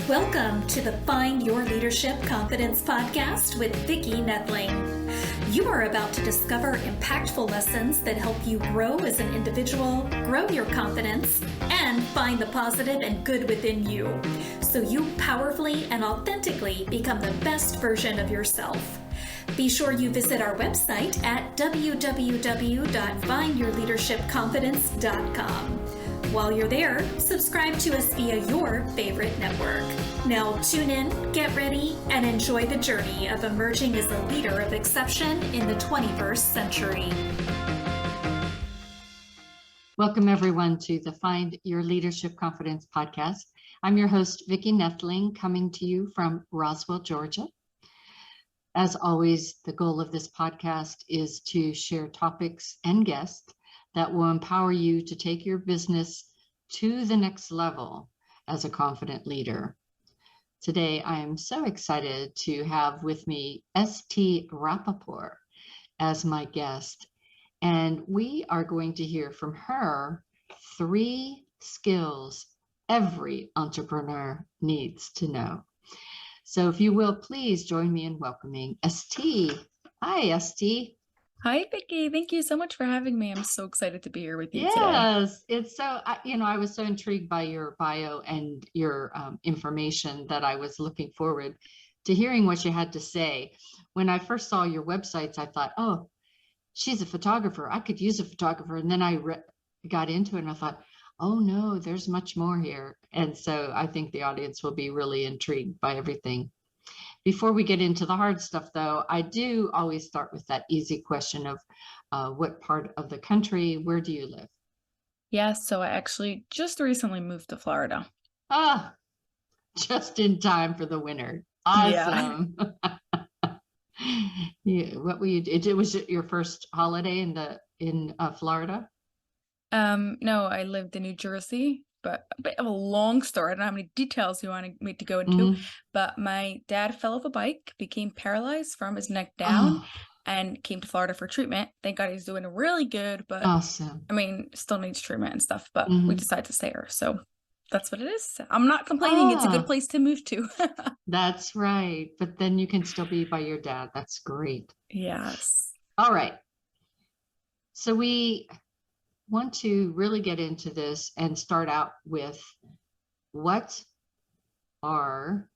Welcome to the Find Your Leadership Confidence podcast with Vicki Nedling. You are about to discover impactful lessons that help you grow as an individual, grow your confidence, and find the positive and good within you, so you powerfully and authentically become the best version of yourself. Be sure you visit our website at www.findyourleadershipconfidence.com. While you're there, subscribe to us via your favorite network. Now tune in, get ready, and enjoy the journey of emerging as a leader of exception in the 21st century. Welcome everyone to the Find Your Leadership Confidence podcast. I'm your host, Vicki Nedling, coming to you from Roswell, Georgia. As always, the goal of this podcast is to share topics and guests that will empower you to take your business to the next level as a confident leader. Today, I am so excited to have with me St. Rappaport as my guest, and we are going to hear from her 3 skills every entrepreneur needs to know. So if you will, please join me in welcoming St. Hi, St. Hi, Vicki. Thank you so much for having me. I'm so excited to be here with you today. Yes, it's so, I was so intrigued by your bio and your information that I was looking forward to hearing what you had to say. When I first saw your websites, I thought, oh, she's a photographer. I could use a photographer. And then I got into it and I thought, oh no, there's much more here. And so I think the audience will be really intrigued by everything. Before we get into the hard stuff, though, I do always start with that easy question of what part of the country, where do you live? Yes, so I actually just recently moved to Florida. Ah, just in time for the winter. Awesome. Yeah. What were you? It was your first holiday in Florida? No, I lived in New Jersey, but a bit of a long story. I don't know how many details you want me to go into, but my dad fell off a bike, became paralyzed from his neck down, and came to Florida for treatment. Thank God he's doing really good, but awesome. I mean, still needs treatment and stuff, but we decided to stay here. So that's what it is. I'm not complaining. It's a good place to move to. That's right. But then you can still be by your dad. That's great. Yes. All right. So we want to really get into this and start out with what are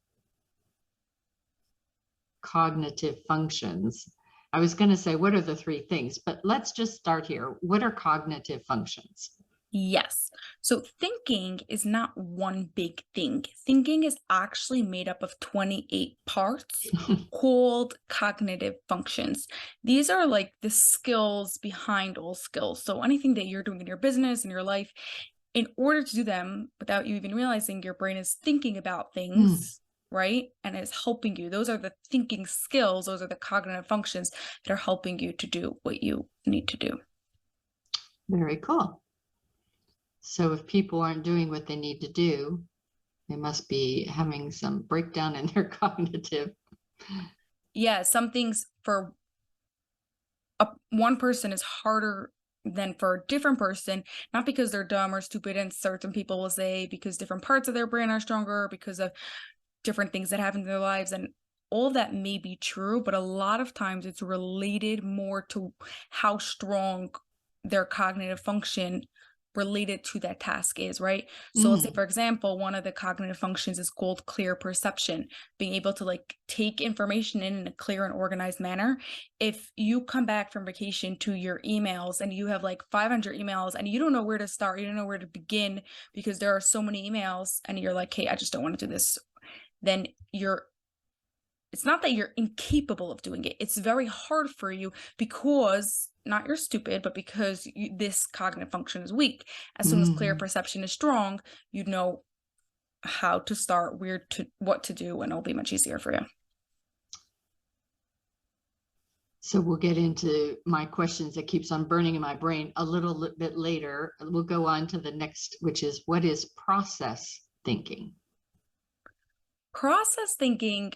cognitive functions? I was going to say, what are the 3 things? But let's just start here. What are cognitive functions? Yes. So thinking is not one big thing. Thinking is actually made up of 28 parts called cognitive functions. These are like the skills behind all skills. So anything that you're doing in your business, in your life, in order to do them without you even realizing, your brain is thinking about things, right? And it's helping you. Those are the thinking skills. Those are the cognitive functions that are helping you to do what you need to do. Very cool. So if people aren't doing what they need to do, they must be having some breakdown in their cognitive. Yeah, some things for one person is harder than for a different person, not because they're dumb or stupid, and certain people will say because different parts of their brain are stronger, because of different things that happen in their lives, and all that may be true, but a lot of times it's related more to how strong their cognitive function related to that task is, right? So let's say, for example, one of the cognitive functions is called clear perception, being able to like take information in a clear and organized manner. If you come back from vacation to your emails and you have like 500 emails and you don't know where to start, you don't know where to begin because there are so many emails, and you're like, hey, I just don't want to do this, then it's not that you're incapable of doing it. It's very hard for you because not you're stupid, but because this cognitive function is weak. As soon as clear perception is strong, you know how to start, what to do, and it'll be much easier for you. So we'll get into my questions that keeps on burning in my brain a little bit later. We'll go on to the next, which is, what is process thinking? Process thinking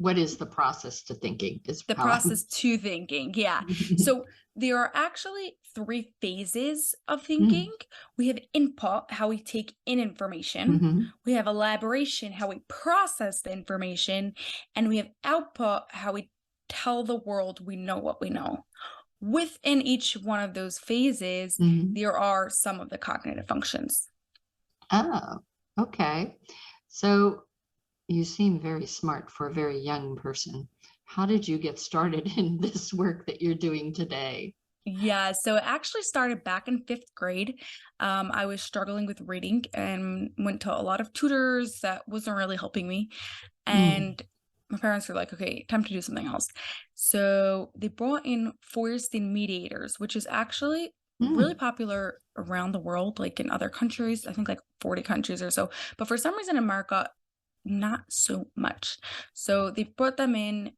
what is the process to thinking? Is The how I'm- process to thinking. Yeah. So there are actually 3 phases of thinking. We have input, how we take in information. Mhm. We have elaboration, how we process the information. And we have output, how we tell the world we know what we know. Within each one of those phases, Mhm. there are some of the cognitive functions. Oh, okay. So you seem very smart for a very young person. How did you get started in this work that you're doing today? Yeah, so it actually started back in 5th grade. I was struggling with reading and went to a lot of tutors that wasn't really helping me. And my parents were like, okay, time to do something else. So they brought in Feuerstein mediators, which is actually really popular around the world, like in other countries, I think like 40 countries or so. But for some reason in America, not so much. So they brought them in,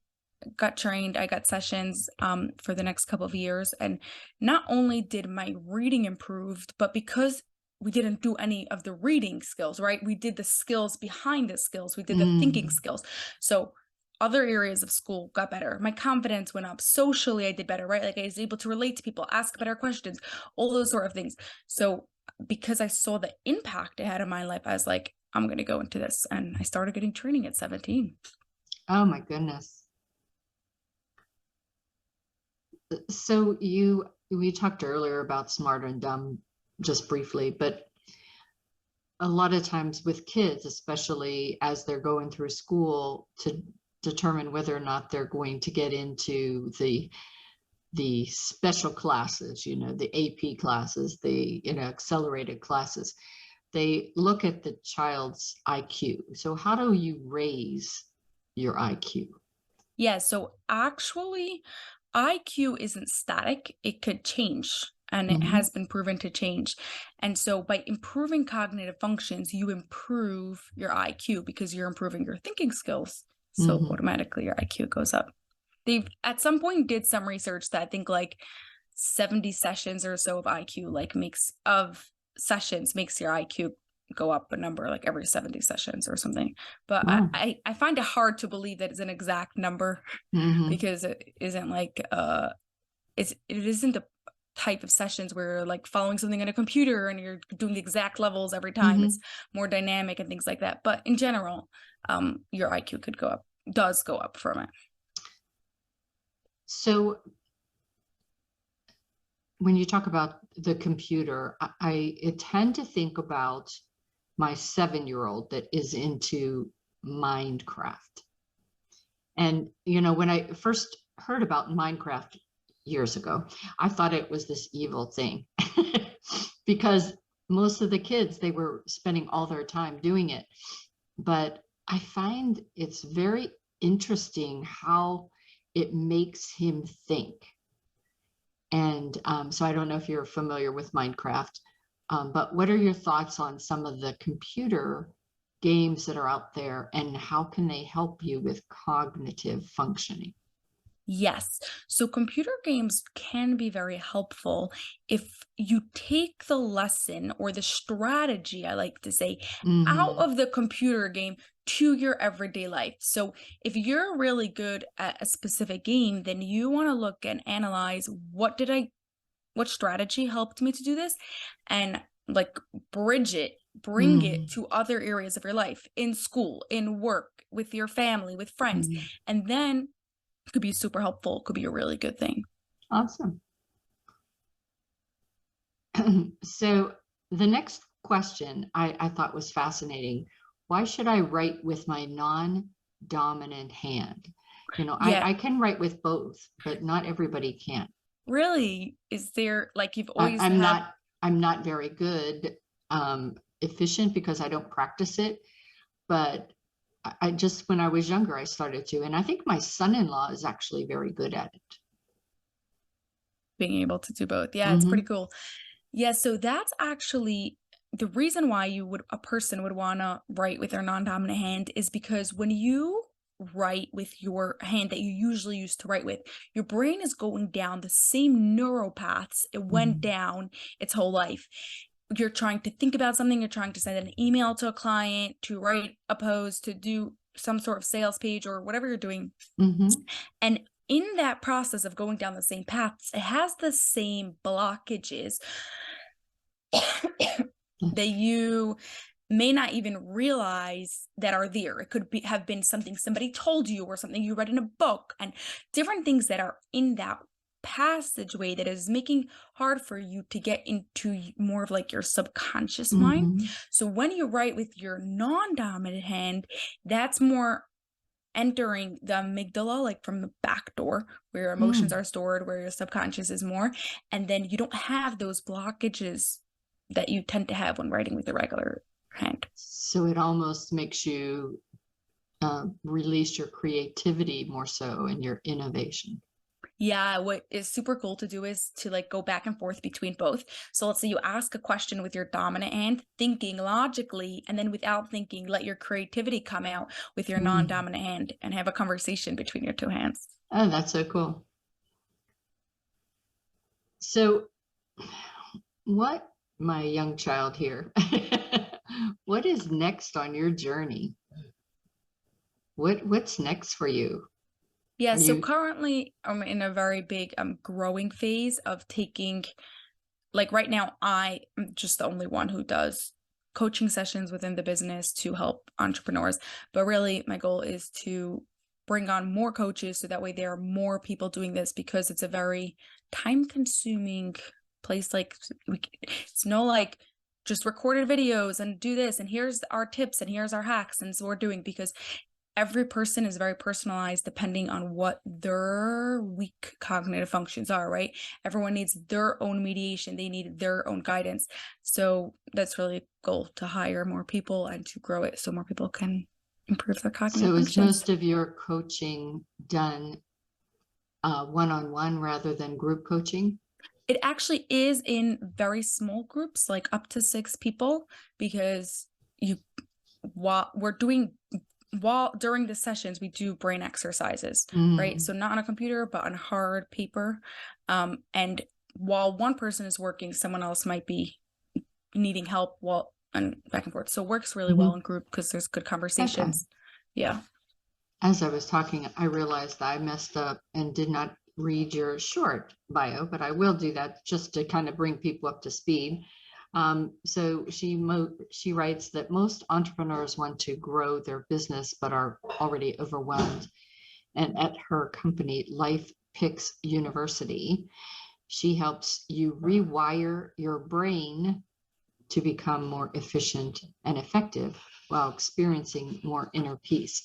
got trained. I got sessions for the next couple of years. And not only did my reading improve, but because we didn't do any of the reading skills, right? We did the skills behind the skills. We did the thinking skills. So other areas of school got better. My confidence went up. Socially, I did better, right? Like I was able to relate to people, ask better questions, all those sort of things. So because I saw the impact it had in my life, I was like, I'm going to go into this. And I started getting training at 17. Oh my goodness. So we talked earlier about smart and dumb just briefly, but a lot of times with kids, especially as they're going through school to determine whether or not they're going to get into the special classes, the AP classes, the accelerated classes, they look at the child's IQ. So how do you raise your IQ? Yeah, so actually, IQ isn't static, it could change. And it has been proven to change. And so by improving cognitive functions, you improve your IQ because you're improving your thinking skills. So automatically your IQ goes up. They've at some point did some research that I think like 70 sessions or so of IQ makes your IQ go up a number like every 70 sessions or something. But Wow. I find it hard to believe that it's an exact number because it isn't like it isn't the type of sessions where you're like following something on a computer and you're doing the exact levels every time. It's more dynamic and things like that. But in general, your IQ does go up from it. So when you talk about the computer, I tend to think about my 7-year-old that is into Minecraft. And, when I first heard about Minecraft years ago, I thought it was this evil thing because most of the kids, they were spending all their time doing it. But I find it's very interesting how it makes him think. And so I don't know if you're familiar with Minecraft, but what are your thoughts on some of the computer games that are out there and how can they help you with cognitive functioning? Yes. So computer games can be very helpful if you take the lesson or the strategy, I like to say, out of the computer game to your everyday life. So if you're really good at a specific game, then you want to look and analyze what strategy helped me to do this and bring it to other areas of your life, in school, in work, with your family, with friends. And then could be super helpful, could be a really good thing. Awesome. So the next question I thought was fascinating. Why should I write with my non-dominant hand? I can write with both, but not everybody can. Really? Is there you've always I'm not very good, efficient because I don't practice it, but I just, when I was younger, I started to, and I think my son-in-law is actually very good at it. Being able to do both. Yeah, it's pretty cool. Yeah, so that's actually the reason why a person would want to write with their non-dominant hand is because when you write with your hand that you usually use to write with, your brain is going down the same neural paths it went down its whole life. You're trying to think about something, you're trying to send an email to a client, to write a post, to do some sort of sales page or whatever you're doing. Mm-hmm. And in that process of going down the same paths, it has the same blockages that you may not even realize that are there. It could have been something somebody told you or something you read in a book, and different things that are in that passageway that is making hard for you to get into more of like your subconscious mind. So when you write with your non-dominant hand, that's more entering the amygdala, like from the back door where your emotions are stored, where your subconscious is more, and then you don't have those blockages that you tend to have when writing with the regular hand. So it almost makes you release your creativity more so and your innovation. Yeah, what is super cool to do is to like go back and forth between both. So let's say you ask a question with your dominant hand, thinking logically, and then without thinking, let your creativity come out with your non-dominant hand and have a conversation between your two hands. Oh, that's so cool. So what, my young child here, what is next on your journey? What's next for you? Yeah, so currently I'm in a very big growing phase of taking, like right now, I'm just the only one who does coaching sessions within the business to help entrepreneurs. But really, my goal is to bring on more coaches so that way there are more people doing this, because it's a very time-consuming place. Like it's no like just recorded videos and do this and here's our tips and here's our hacks and so we're doing, because every person is very personalized depending on what their weak cognitive functions are, right? Everyone needs their own mediation. They need their own guidance. So that's really a goal, to hire more people and to grow it so more people can improve their cognitive functions. So is most of your coaching done one-on-one rather than group coaching? It actually is in very small groups, like up to 6 people, because during the sessions, we do brain exercises, right? So not on a computer, but on hard paper. And while one person is working, someone else might be needing help and back and forth. So it works really well in group because there's good conversations. Okay. Yeah. As I was talking, I realized I messed up and did not read your short bio, but I will do that just to kind of bring people up to speed. So she writes that most entrepreneurs want to grow their business, but are already overwhelmed. And at her company, LifePix University, she helps you rewire your brain to become more efficient and effective while experiencing more inner peace,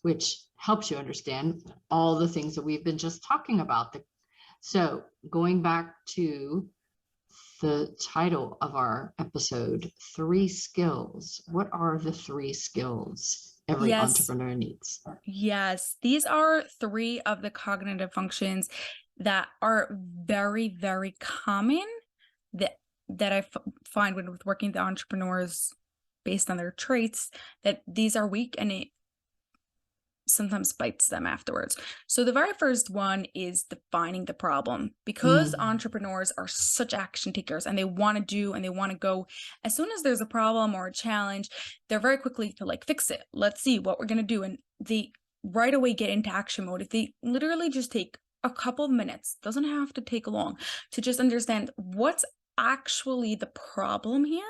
which helps you understand all the things that we've been just talking about. So going back to the title of our episode, 3 skills. What are the 3 skills every entrepreneur needs? Yes, these are 3 of the cognitive functions that are very, very common that I find with working with entrepreneurs based on their traits, that these are weak and it sometimes bites them afterwards. So the very first one is defining the problem, because entrepreneurs are such action takers and they want to do and they want to go. As soon as there's a problem or a challenge, they're very quickly to like fix it. Let's see what we're going to do. And they right away get into action mode. If they literally just take a couple of minutes, doesn't have to take long, to just understand what's actually the problem here,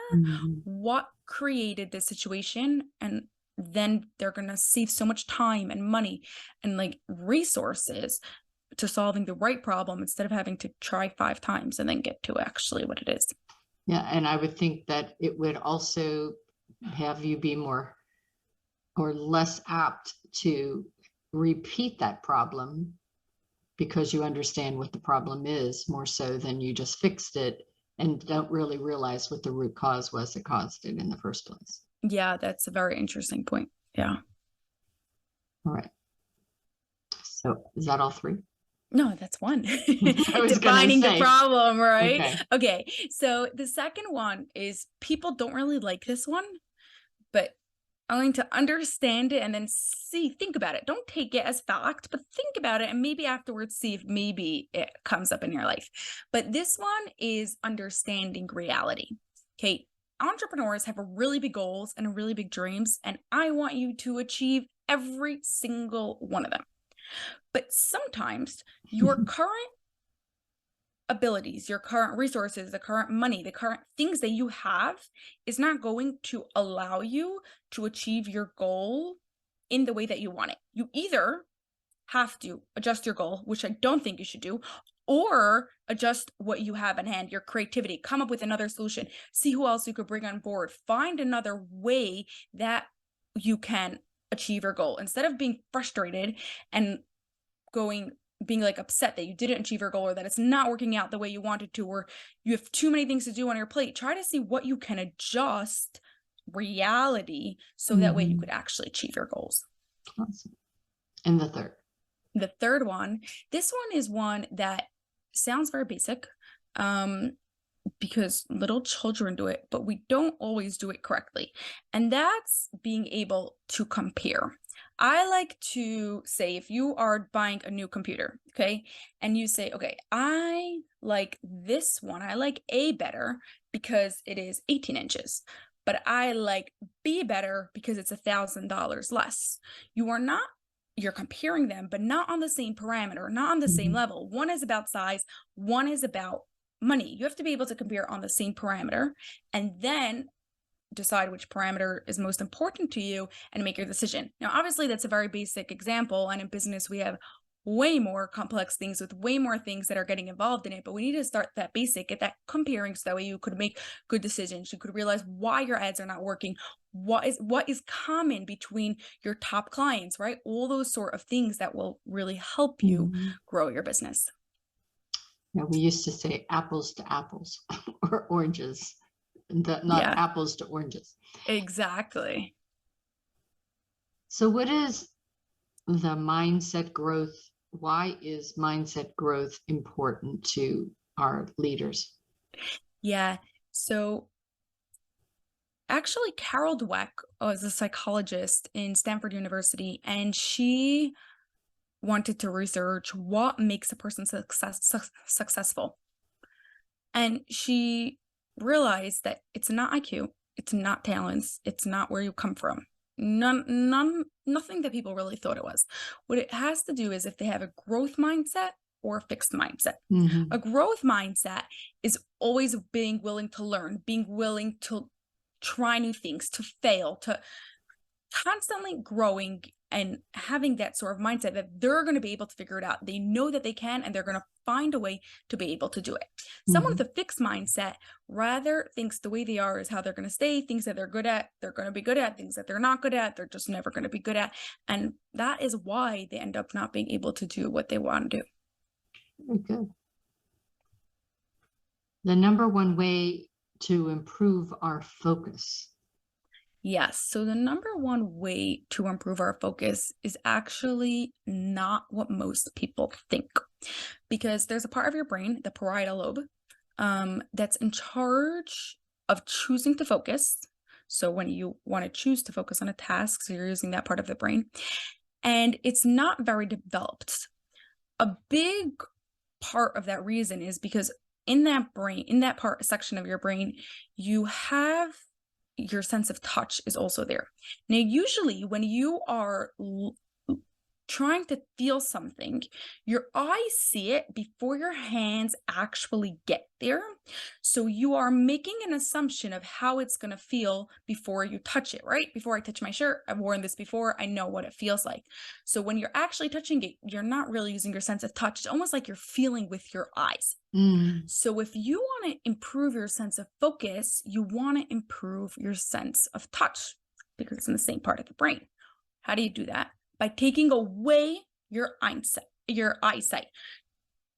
what created this situation, and then they're going to save so much time and money and like resources to solving the right problem instead of having to try 5 times and then get to actually what it is. Yeah. And I would think that it would also have you be more or less apt to repeat that problem, because you understand what the problem is more so than you just fixed it and don't really realize what the root cause was that caused it in the first place. Yeah, that's a very interesting point. Yeah. All right. So is that all 3? No, that's 1. I was Defining the problem, right? Okay. Okay. So the second one is, people don't really like this one, but I'm going to understand it and then think about it. Don't take it as fact, but think about it and maybe afterwards see if maybe it comes up in your life. But this one is understanding reality. Okay. Entrepreneurs have really big goals and really big dreams, and I want you to achieve every single one of them. But sometimes your current abilities, your current resources, the current money, the current things that you have is not going to allow you to achieve your goal in the way that you want it. You either have to adjust your goal, which I don't think you should do, or adjust what you have in hand, your creativity, come up with another solution, see who else you could bring on board, find another way that you can achieve your goal instead of being frustrated and being like upset that you didn't achieve your goal or that it's not working out the way you wanted to, or you have too many things to do on your plate. Try to see what you can adjust reality so that way you could actually achieve your goals. Awesome. And the third one, this one is one that sounds very basic, because little children do it, but we don't always do it correctly. And that's being able to compare. I like to say, if you are buying a new computer, okay, and you say, okay, I like this one, I like A better because it is 18 inches, but I like B better because it's $1,000 less. You're comparing them, but not on the same parameter, not on the same level. One is about size, one is about money. You have to be able to compare on the same parameter and then decide which parameter is most important to you and make your decision. Now, obviously, that's a very basic example. And in business, we have way more complex things with way more things that are getting involved in it. But we need to start that basic, get that comparing so that way you could make good decisions. You could realize why your ads are not working. What is common between your top clients, right? All those sort of things that will really help you grow your business. Yeah, we used to say apples to apples or oranges, not apples to oranges. Exactly. So what is the mindset growth? Why is mindset growth important to our leaders? Yeah. So actually, Carol Dweck was a psychologist in Stanford University, and she wanted to research what makes a person successful. And she realized that it's not IQ, it's not talents, it's not where you come from. Nothing that people really thought it was. What it has to do is if they have a growth mindset or a fixed mindset. A growth mindset is always being willing to learn, being willing to try new things, to fail, to constantly growing and having that sort of mindset that they're going to be able to figure it out. They know that they can, and they're going to find a way to be able to do it. Someone with a fixed mindset rather thinks the way they are is how they're going to stay, things that they're good at, they're going to be good at, things that they're not good at, they're just never going to be good at. And that is why they end up not being able to do what they want to do. Very good. The number one way to improve our focus. Yes. So the number one way to improve our focus is actually not what most people think, because there's a part of your brain, the parietal lobe, that's in charge of choosing to focus. So when you want to choose to focus on a task, so you're using that part of the brain, and it's not very developed. A big part of that reason is because in that section of your brain, you have your sense of touch is also there. Now, usually when you are trying to feel something, your eyes see it before your hands actually get there. So you are making an assumption of how it's going to feel before you touch it, right? Before I touch my shirt, I've worn this before, I know what it feels like. So when you're actually touching it, you're not really using your sense of touch. It's almost like you're feeling with your eyes. So if you want to improve your sense of focus, you want to improve your sense of touch because it's in the same part of the brain. How do you do that? By taking away your eyesight.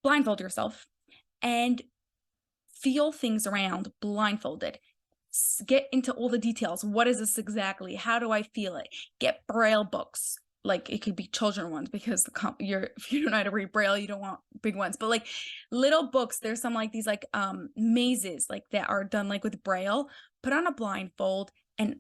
Blindfold yourself and feel things around blindfolded. Get into all the details. What is this exactly? How do I feel it? Get Braille books. Like it could be children ones because if you don't know how to read Braille, you don't want big ones, but like little books. There's some like these like mazes like that are done like with Braille. Put on a blindfold and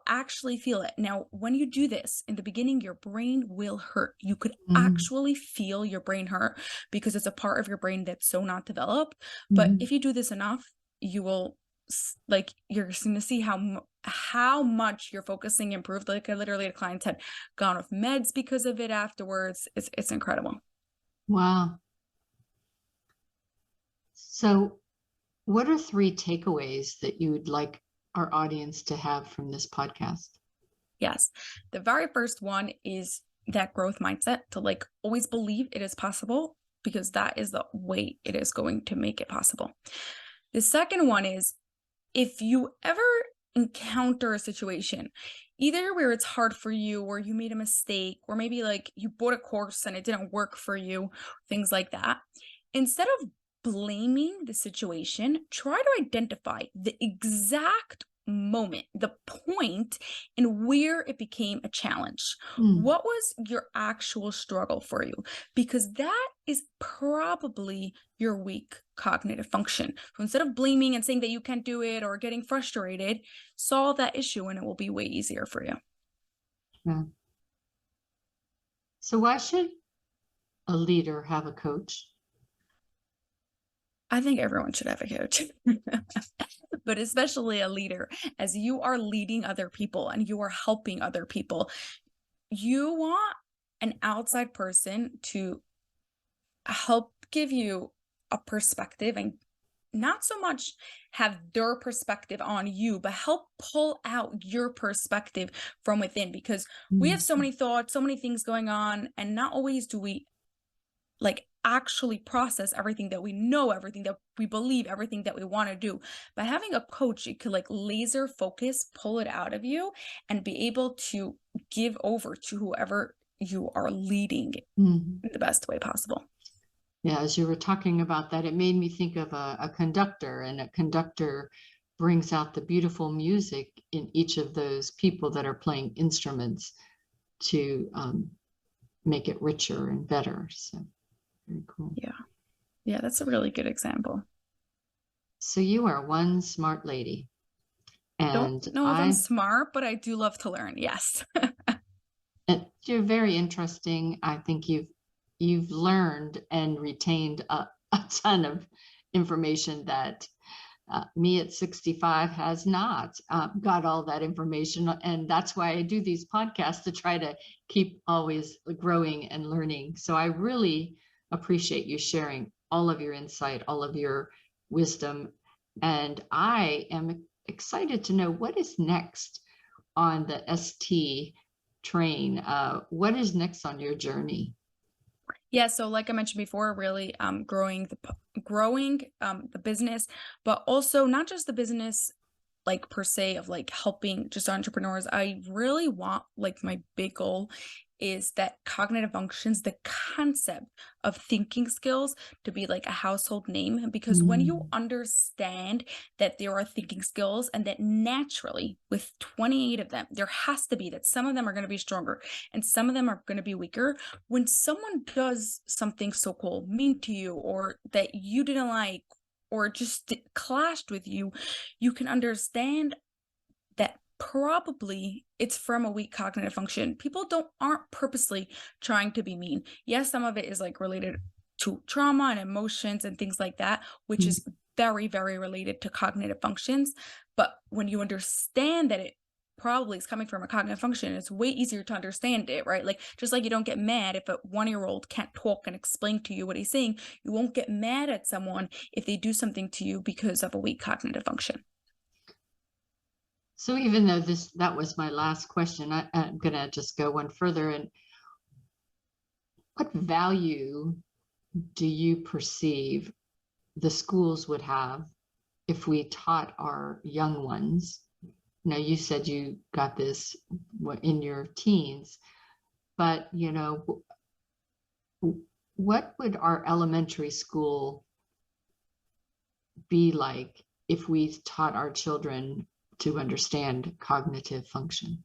actually feel it. Now, when you do this in the beginning, your brain will hurt. You could actually feel your brain hurt because it's a part of your brain that's so not developed. But if you do this enough, you will like you're going to see how much your focusing improved. Like I literally had clients had gone off meds because of it afterwards. It's incredible. Wow. So what are 3 takeaways that you would like our audience to have from this podcast? Yes. The very first one is that growth mindset, to like always believe it is possible, because that is the way it is going to make it possible. The second one is, if you ever encounter a situation, either where it's hard for you or you made a mistake, or maybe like you bought a course and it didn't work for you, things like that, instead of blaming the situation, try to identify the exact moment, the point and where it became a challenge. What was your actual struggle for you? Because that is probably your weak cognitive function. So instead of blaming and saying that you can't do it or getting frustrated, solve that issue and it will be way easier for you. Yeah. So why should a leader have a coach? I think everyone should have a coach, but especially a leader, as you are leading other people and you are helping other people. You want an outside person to help give you a perspective, and not so much have their perspective on you, but help pull out your perspective from within, because we have so many thoughts, so many things going on, and not always do we like actually process everything that we know, everything that we believe, everything that we want to do. By having a coach, it could like laser focus, pull it out of you, and be able to give over to whoever you are leading in the best way possible. Yeah, as you were talking about that, it made me think of a conductor, and a conductor brings out the beautiful music in each of those people that are playing instruments to make it richer and better. So very cool. Yeah, that's a really good example. So you are one smart lady. And Don't know if I'm smart, but I do love to learn. Yes. You're very interesting. I think you've learned and retained a ton of information that me at 65 has not got all that information. And that's why I do these podcasts, to try to keep always growing and learning. So I really appreciate you sharing all of your insight, all of your wisdom. And I am excited to know what is next on the ST train. What is next on your journey? Yeah, so like I mentioned before, really growing the business, but also not just the business like per se of like helping just entrepreneurs. I really want, like, my big goal is that cognitive functions, the concept of thinking skills, to be like a household name, because when you understand that there are thinking skills, and that naturally with 28 of them, there has to be that some of them are going to be stronger and some of them are going to be weaker. When someone does something so cool, mean to you, or that you didn't like, or just clashed with you, you can understand that probably it's from a weak cognitive function. People aren't purposely trying to be mean. Yes, some of it is like related to trauma and emotions and things like that, which is very, very related to cognitive functions. But when you understand that it probably is coming from a cognitive function, it's way easier to understand it, right? Like, just like you don't get mad if a 1-year-old can't talk and explain to you what he's saying, you won't get mad at someone if they do something to you because of a weak cognitive function. So even though that was my last question, I'm gonna just go one further. And what value do you perceive the schools would have if we taught our young ones? Now, you said you got this in your teens, but what would our elementary school be like if we taught our children to understand cognitive function?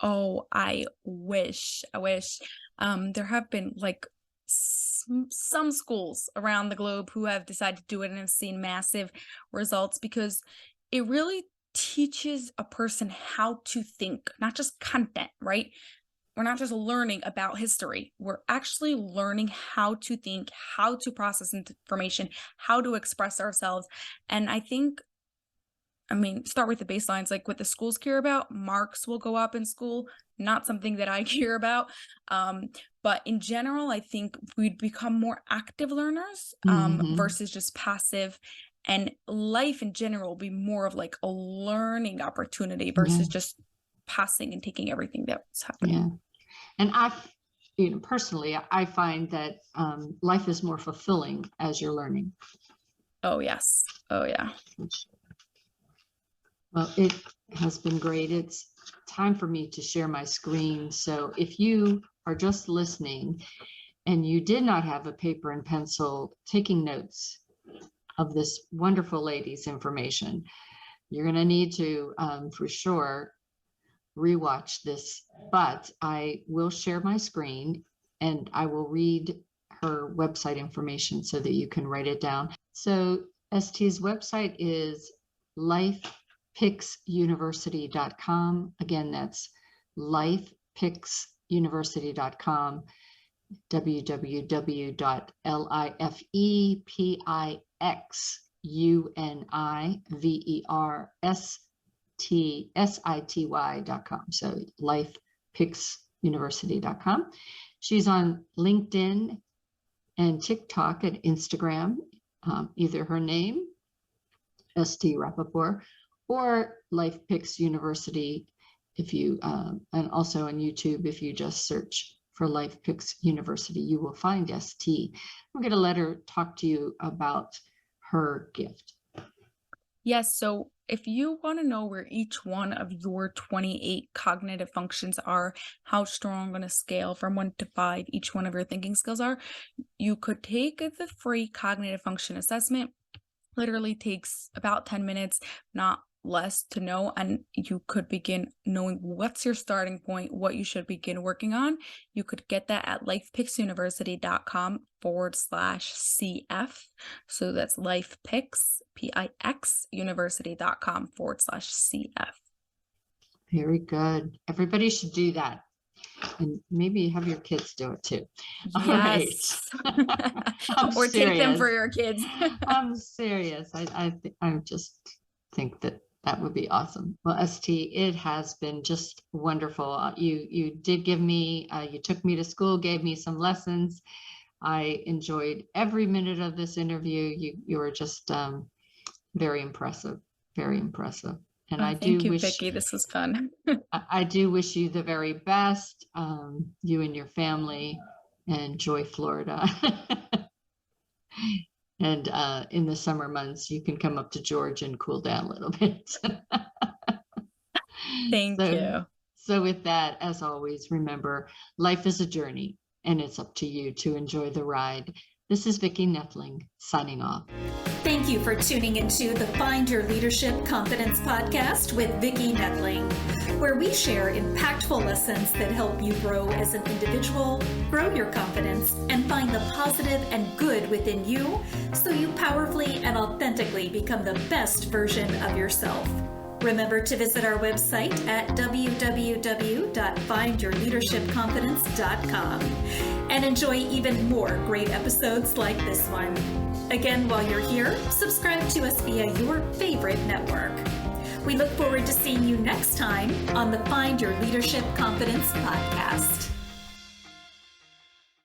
Oh, I wish. There have been like some schools around the globe who have decided to do it and have seen massive results, because it really teaches a person how to think, not just content, right? We're not just learning about history. We're actually learning how to think, how to process information, how to express ourselves. And I think start with the baselines, like what the schools care about. Marks will go up in school, not something that I care about. But in general, I think we'd become more active learners versus just passive. And life in general will be more of like a learning opportunity versus just passing and taking everything that's happening. Yeah. And personally, I find that life is more fulfilling as you're learning. Oh, yes. Oh, yeah. Well, it has been great. It's time for me to share my screen. So if you are just listening and you did not have a paper and pencil taking notes of this wonderful lady's information, you're going to need to, for sure, rewatch this. But I will share my screen and I will read her website information so that you can write it down. So ST's website is LifePixUniversity.com. Again, that's LifePixUniversity.com. www.LifePixUniversity.com. So LifePixUniversity.com. She's on LinkedIn and TikTok and Instagram, either her name, ST Rappaport, or LifePix University, if you, and also on YouTube, if you just search for LifePix University, you will find ST. We're going to let her talk to you about her gift. Yes. So if you want to know where each one of your 28 cognitive functions are, how strong on a scale from 1 to 5 each one of your thinking skills are, you could take the free cognitive function assessment. Literally takes about 10 minutes, not less, to know, and you could begin knowing what's your starting point, what you should begin working on. You could get that at lifepixuniversity.com/CF. So that's LifePix, PIX, university.com/CF. Very good. Everybody should do that. And maybe have your kids do it too. Yes. All right. Or take them for your kids. I'm serious. I just think that would be awesome. Well, ST, it has been just wonderful. You did give me, you took me to school, gave me some lessons. I enjoyed every minute of this interview. You were just very impressive, very impressive. And Thank you, Vicki. This was fun. I do wish you the very best, you and your family, and enjoy Florida. And in the summer months, you can come up to Georgia and cool down a little bit. Thank you. So with that, as always, remember, life is a journey, and it's up to you to enjoy the ride. This is Vicki Nettling signing off. Thank you for tuning into the Find Your Leadership Confidence podcast with Vicki Nettling, where we share impactful lessons that help you grow as an individual, grow your confidence, and find the positive and good within you so you powerfully and authentically become the best version of yourself. Remember to visit our website at www.findyourleadershipconfidence.com and enjoy even more great episodes like this one. Again, while you're here, subscribe to us via your favorite network. We look forward to seeing you next time on the Find Your Leadership Confidence podcast.